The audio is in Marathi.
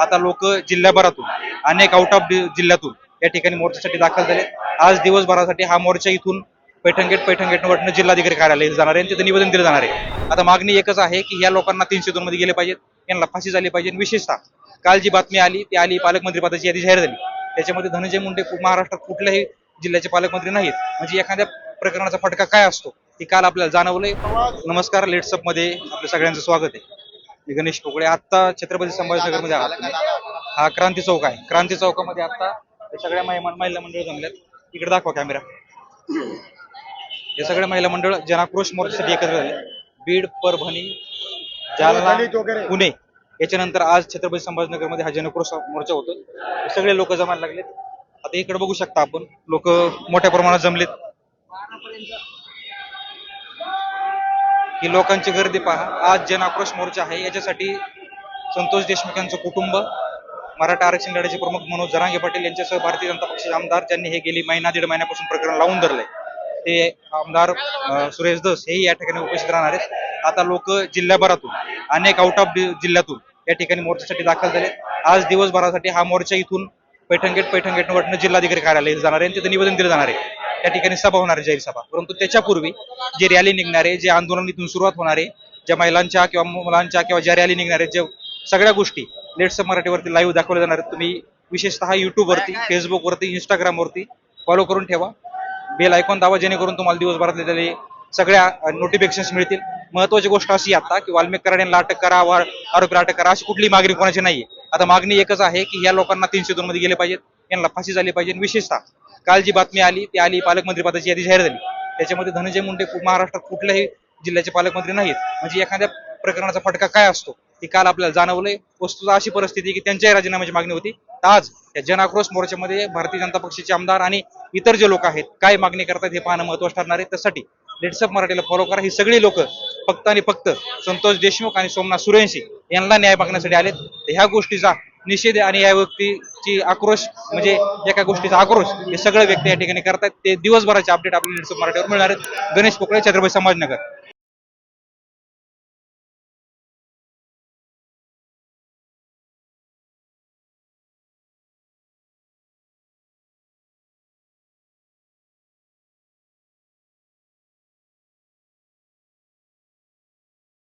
आता लोक जिल्ह्याभरातून अनेक आउट ऑफ जिल्ह्यातून या ठिकाणी मोर्चासाठी दाखल झाले. आज दिवसभरासाठी हा मोर्चा इथून पैठण गेटवरून जिल्हाधिकारी कार्यालय जाणार आहे. तिथे निवेदन दिलं जाणार आहे. आता मागणी एकच आहे की या लोकांना 302 मध्ये गेले पाहिजेत, यांना फाशी झाली पाहिजे. विशेषतः काल जी बातमी आली ती आली पालकमंत्री पदाची यादी जाहीर झाली. त्याच्यामध्ये धनंजय मुंडे महाराष्ट्रात कुठल्याही जिल्ह्याचे पालकमंत्री नाहीत. म्हणजे एखाद्या प्रकरणाचा फटका काय असतो हे काल आपल्याला जाणवलंय. नमस्कार, लेट्सअप मध्ये आपलं सगळ्यांचं स्वागत आहे. मी गणेश पोकळे. आता छत्रपती संभाजीनगर मध्ये आहात तुम्ही. हा क्रांती चौक आहे. क्रांती चौकामध्ये आता सगळ्या महिला मंडळ जमल्यात. इकडे दाखवा कॅमेरा. हे सगळे महिला मंडळ जनाक्रोश मोर्चासाठी एकत्र झाले. बीड, परभणी, जालना, पुणे याच्यानंतर आज छत्रपती संभाजीनगर मध्ये हा जनाक्रोश मोर्चा होतो. सगळे लोक जमायला लागलेत. आता इकडे बघू शकता आपण, लोक मोठ्या प्रमाणात जमलेत. ही लोकांची गर्दी पहा. आज जनाक्रोश मोर्चा आहे. याच्यासाठी संतोष देशमुख यांचं कुटुंब, मराठा आरक्षण लढ्याचे प्रमुख मनोज जरांगे पाटील यांच्यासह भारतीय जनता पक्षाचे आमदार ज्यांनी हे गेली दीड महिन्यापासून प्रकरण लावून धरलंय, ते आमदार सुरेश धस हेही या ठिकाणी उपस्थित राहणार आहेत. आता लोक जिल्ह्याभरातून अनेक आउट ऑफ जिल्ह्यातून या ठिकाणी मोर्चासाठी दाखल झाले. आज दिवसभरासाठी हा मोर्चा इथून पैठण गेटवरून जिल्हाधिकारी कार्यालय जाणार आहे. तिथे निवेदन दिलं जाणार आहे. त्या ठिकाणी सभा होणार आहे, जाहीर सभा. परंतु त्याच्यापूर्वी जे रॅली निघणार आहे, जे आंदोलन इथून सुरुवात होणार आहे, ज्या महिलांच्या किंवा मुलांच्या किंवा ज्या रॅली निघणार आहेत, जे सगळ्या गोष्टी लेट्सअप मराठीवरती लाईव्ह दाखवल्या जाणार आहेत. तुम्ही विशेषतः युट्यूबवरती, फेसबुकवरती, इंस्टाग्रामवरती फॉलो करून ठेवा. बेल आयकॉन दाबा, जेणेकरून तुम्हाला दिवसभरातले त्याले सगळ्या नोटिफिकेशन्स मिळतील. महत्वाची गोष्ट अशी आता की वाल्मिक कराड यांना अटक करा, आरोपीला अटक करा, अशी कुठली मागणी कोणाची नाहीये. आता मागणी एकच आहे की या लोकांना 302 मध्ये गेले पाहिजेत, यांना फाशी झाली पाहिजे. विशेषतः काल जी बातमी आली ती आली पालकमंत्री पदाची यादी जाहीर झाली. त्याच्यामध्ये धनंजय मुंडे महाराष्ट्रात कुठल्याही जिल्ह्याचे पालकमंत्री नाहीत. म्हणजे एखाद्या प्रकरणाचा फटका काय असतो हे काल आपल्याला जाणवलंय. वस्तुतः अशी परिस्थिती की त्यांच्याही राजीनाम्याची मागणी होती. आज या जनाक्रोश मोर्चामध्ये भारतीय जनता पक्षाचे आमदार आणि इतर जे लोक आहेत काय मागणी करतात हे पाहणं महत्त्वाचं ठरणार आहे. त्यासाठी लेट्सअप मराठीला फॉलो करा. ही सगळी लोक फक्त आणि फक्त संतोष देशमुख आणि सोमनाथ सूर्यवंशी यांना न्याय मागण्यासाठी आलेत. ह्या गोष्टीचा निषेध आणि या व्यक्तीची आक्रोश, म्हणजे एका गोष्टीचा आक्रोश हे सगळे व्यक्ती या ठिकाणी करतात. ते दिवसभराचे अपडेट आपल्याला लेट्सअप मराठीवर मिळणार आहेत. गणेश पोकळे, छत्रपती संभाजीनगर.